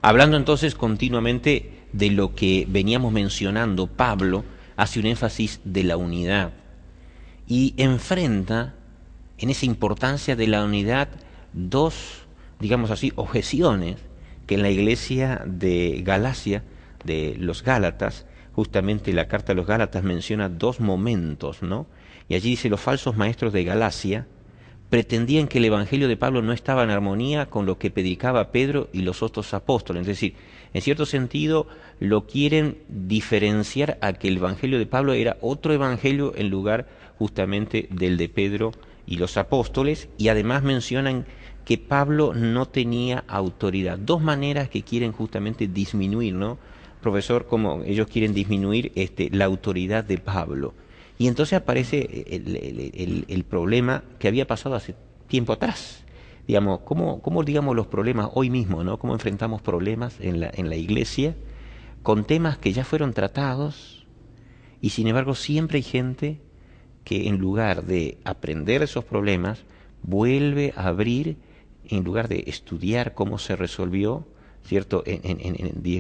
Hablando entonces continuamente de lo que veníamos mencionando, Pablo hace un énfasis de la unidad y enfrenta en esa importancia de la unidad dos, digamos así, objeciones que en la iglesia de Galacia, de los Gálatas, justamente la carta a los Gálatas menciona dos momentos, ¿no? Y allí dice, los falsos maestros de Galacia pretendían que el evangelio de Pablo no estaba en armonía con lo que predicaba Pedro y los otros apóstoles. Es decir, en cierto sentido lo quieren diferenciar a que el evangelio de Pablo era otro evangelio en lugar justamente del de Pedro y los apóstoles, y además mencionan que Pablo no tenía autoridad. Dos maneras que quieren justamente disminuir, ¿no? Profesor, como ellos quieren disminuir la autoridad de Pablo. Y entonces aparece el problema que había pasado hace tiempo atrás. Digamos, ¿cómo digamos los problemas hoy mismo, ¿no? ¿Cómo enfrentamos problemas en la iglesia con temas que ya fueron tratados y sin embargo siempre hay gente que en lugar de aprender esos problemas vuelve a abrir, en lugar de estudiar cómo se resolvió, ¿cierto?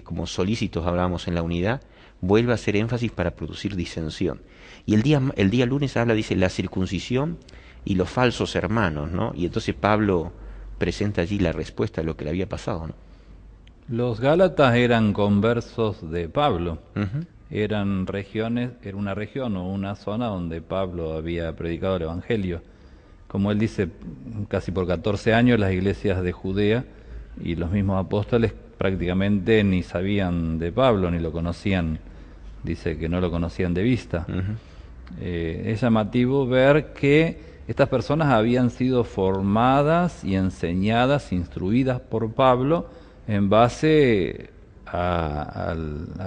Como solícitos hablábamos en la unidad, vuelve a hacer énfasis para producir disensión. Y el día lunes habla, dice, la circuncisión y los falsos hermanos, ¿no? Y entonces Pablo presenta allí la respuesta a lo que le había pasado, ¿no? Los Gálatas eran conversos de Pablo. Uh-huh. Eran regiones, era una región o una zona donde Pablo había predicado el Evangelio. Como él dice, casi por 14 años las iglesias de Judea y los mismos apóstoles prácticamente ni sabían de Pablo, ni lo conocían. Dice que no lo conocían de vista. Uh-huh. Es llamativo ver que estas personas habían sido formadas y enseñadas, instruidas por Pablo en base a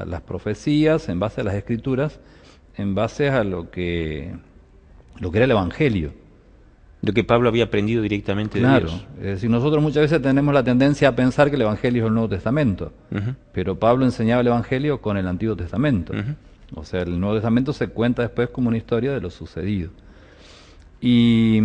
las profecías, en base a las escrituras, en base a lo que era el Evangelio. Lo que Pablo había aprendido directamente de Dios. Es decir, nosotros muchas veces tenemos la tendencia a pensar que el Evangelio es el Nuevo Testamento, Uh-huh. pero Pablo enseñaba el Evangelio con el Antiguo Testamento. Uh-huh. O sea, el Nuevo Testamento se cuenta después como una historia de lo sucedido. Y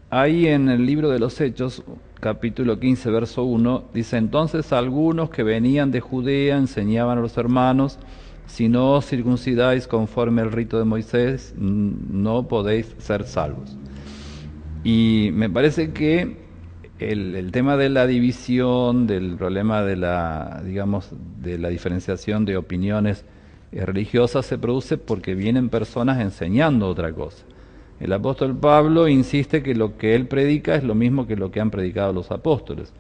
ahí en el libro de los Hechos, capítulo 15, verso 1, dice, entonces algunos que venían de Judea enseñaban a los hermanos, si no os circuncidáis conforme al rito de Moisés, no podéis ser salvos. Y me parece que el tema de la división, del problema de la, digamos, de la diferenciación de opiniones religiosas se produce porque vienen personas enseñando otra cosa. El apóstol Pablo insiste que lo que él predica es lo mismo que lo que han predicado los apóstoles.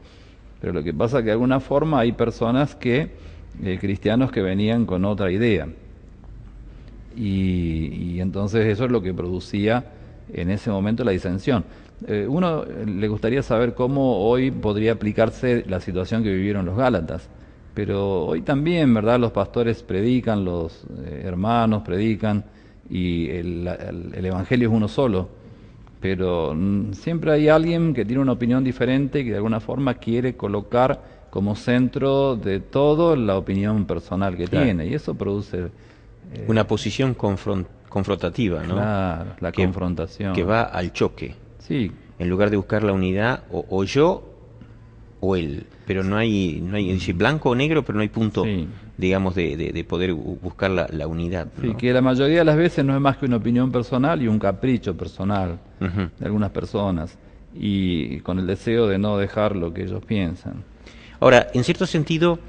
Pero lo que pasa es que de alguna forma hay personas cristianos que venían con otra idea. Y entonces eso es lo que producía en ese momento la disensión. Uno le gustaría saber cómo hoy podría aplicarse la situación que vivieron los Gálatas. Pero hoy también, ¿verdad? Los pastores predican, los hermanos predican, y el Evangelio es uno solo. Pero siempre hay alguien que tiene una opinión diferente y que de alguna forma quiere colocar como centro de todo la opinión personal que tiene. Y eso produce... una posición confrontativa, ¿no? Claro, la confrontación. Que va al choque. Sí. En lugar de buscar la unidad, o yo o él. Pero no hay dice blanco o negro, pero no hay punto, Sí. digamos, de poder buscar la unidad, ¿no? Sí, que la mayoría de las veces no es más que una opinión personal y un capricho personal Uh-huh. de algunas personas, y con el deseo de no dejar lo que ellos piensan. Ahora, en cierto sentido,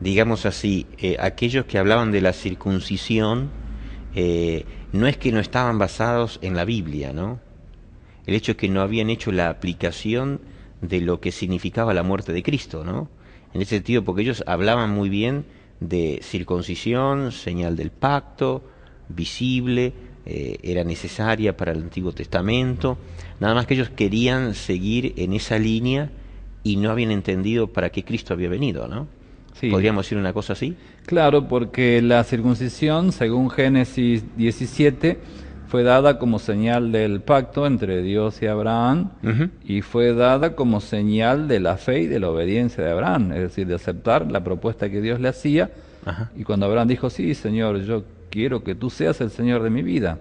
digamos así, aquellos que hablaban de la circuncisión, no es que no estaban basados en la Biblia, ¿no? El hecho es que no habían hecho la aplicación de lo que significaba la muerte de Cristo, ¿no? En ese sentido, porque ellos hablaban muy bien de circuncisión, señal del pacto, visible, era necesaria para el Antiguo Testamento, nada más que ellos querían seguir en esa línea y no habían entendido para qué Cristo había venido, ¿no? Sí. ¿Podríamos decir una cosa así? Claro, porque la circuncisión, según Génesis 17, fue dada como señal del pacto entre Dios y Abraham, Uh-huh. y fue dada como señal de la fe y de la obediencia de Abraham, es decir, de aceptar la propuesta que Dios le hacía. Ajá. Y cuando Abraham dijo, sí, Señor, yo quiero que tú seas el Señor de mi vida,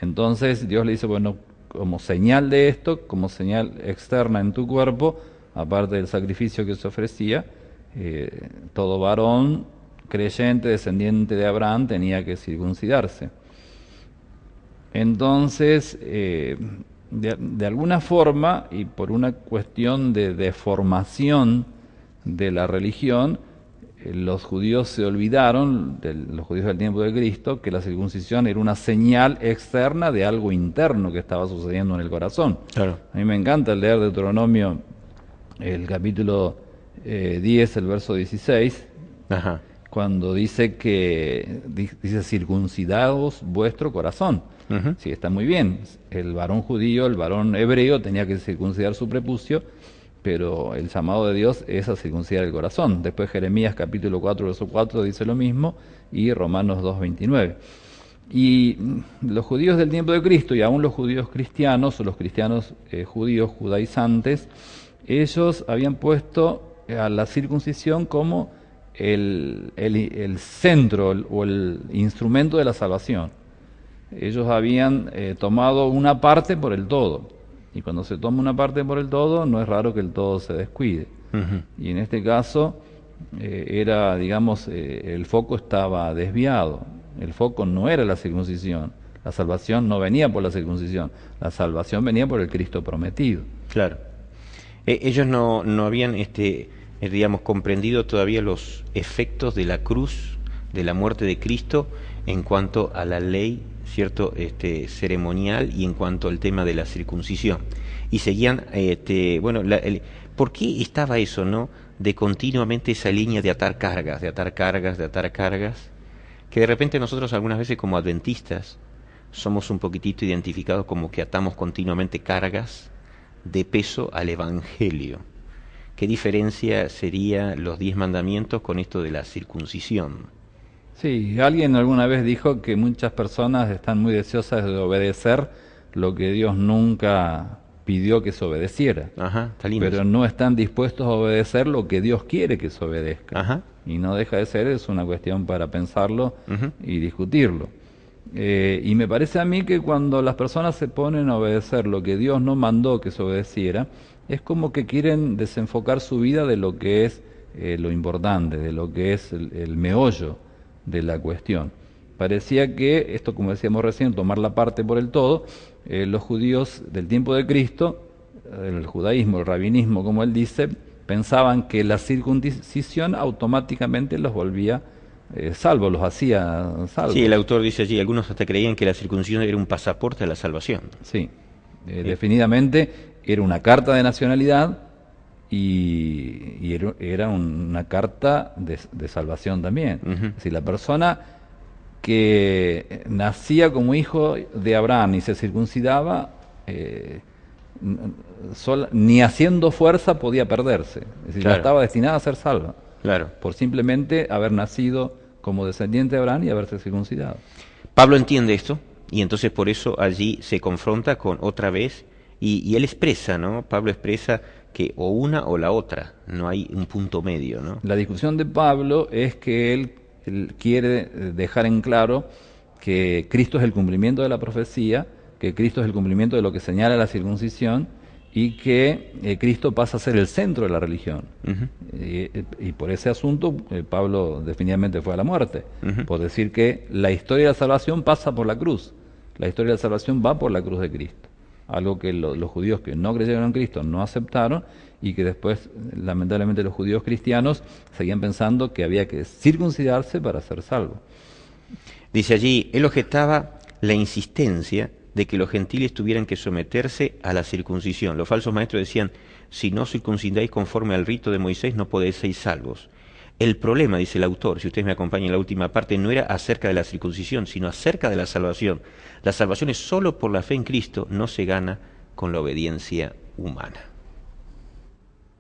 entonces Dios le dice, bueno, como señal de esto, como señal externa en tu cuerpo, aparte del sacrificio que se ofrecía, todo varón creyente, descendiente de Abraham, tenía que circuncidarse. Entonces, de alguna forma, y por una cuestión de deformación de la religión, los judíos se olvidaron, los judíos del tiempo de Cristo, que la circuncisión era una señal externa de algo interno que estaba sucediendo en el corazón. Claro. A mí me encanta leer Deuteronomio, el capítulo 10, el verso 16, Ajá. cuando dice circuncidaos vuestro corazón. Ujú. Sí, está muy bien. El varón judío, el varón hebreo tenía que circuncidar su prepucio, pero el llamado de Dios es a circuncidar el corazón. Después Jeremías capítulo 4, verso 4 dice lo mismo, y Romanos 2, 29. Y los judíos del tiempo de Cristo, y aún los judíos cristianos, o los cristianos judíos judaizantes, ellos habían puesto a la circuncisión como el centro o el instrumento de la salvación. Ellos habían tomado una parte por el todo. Y cuando se toma una parte por el todo, no es raro que el todo se descuide. Ujú. Y en este caso, el foco estaba desviado. El foco no era la circuncisión. La salvación no venía por la circuncisión. La salvación venía por el Cristo prometido. Claro. Ellos no habían, digamos, comprendido todavía los efectos de la cruz, de la muerte de Cristo, en cuanto a la ley, cierto, ceremonial, y en cuanto al tema de la circuncisión. Y seguían, ¿por qué estaba eso, no? De continuamente esa línea de atar cargas, de atar cargas, de atar cargas, que de repente nosotros algunas veces como adventistas somos un poquitito identificados como que atamos continuamente cargas de peso al Evangelio. ¿Qué diferencia sería los 10 mandamientos con esto de la circuncisión? Sí, alguien alguna vez dijo que muchas personas están muy deseosas de obedecer lo que Dios nunca pidió que se obedeciera. Ajá, está lindo. Pero no están dispuestos a obedecer lo que Dios quiere que se obedezca. Ajá. Y no deja de ser, es una cuestión para pensarlo Ujú. y discutirlo. Y me parece a mí que cuando las personas se ponen a obedecer lo que Dios no mandó que se obedeciera, es como que quieren desenfocar su vida de lo que es lo importante, de lo que es el meollo de la cuestión. Parecía que, esto como decíamos recién, tomar la parte por el todo, los judíos del tiempo de Cristo, el judaísmo, el rabinismo, como él dice, pensaban que la circuncisión automáticamente los volvía salvos, los hacía salvos. Sí, el autor dice allí, algunos hasta creían que la circuncisión era un pasaporte a la salvación. Sí, definitivamente era una carta de nacionalidad y era una carta de salvación también. Ujú. Es decir, la persona que nacía como hijo de Abraham y se circuncidaba, ni haciendo fuerza podía perderse. Es decir, Claro. ya estaba destinada a ser salva, Claro. por simplemente haber nacido como descendiente de Abraham y haberse circuncidado. Pablo entiende esto, y entonces por eso allí se confronta con otra vez, y él expresa, ¿no? Pablo expresa que o una o la otra, no hay un punto medio, ¿no? La discusión de Pablo es que él quiere dejar en claro que Cristo es el cumplimiento de la profecía, que Cristo es el cumplimiento de lo que señala la circuncisión, y que Cristo pasa a ser el centro de la religión. Ujú. Y por ese asunto Pablo definitivamente fue a la muerte, Ujú. por decir que la historia de la salvación pasa por la cruz, la historia de la salvación va por la cruz de Cristo, algo que los judíos que no creyeron en Cristo no aceptaron, y que después lamentablemente los judíos cristianos seguían pensando que había que circuncidarse para ser salvo. Dice allí, él objetaba la insistencia de que los gentiles tuvieran que someterse a la circuncisión. Los falsos maestros decían, si no circuncidáis conforme al rito de Moisés, no podéis ser salvos. El problema, dice el autor, si ustedes me acompañan en la última parte, no era acerca de la circuncisión, sino acerca de la salvación. La salvación es solo por la fe en Cristo, no se gana con la obediencia humana.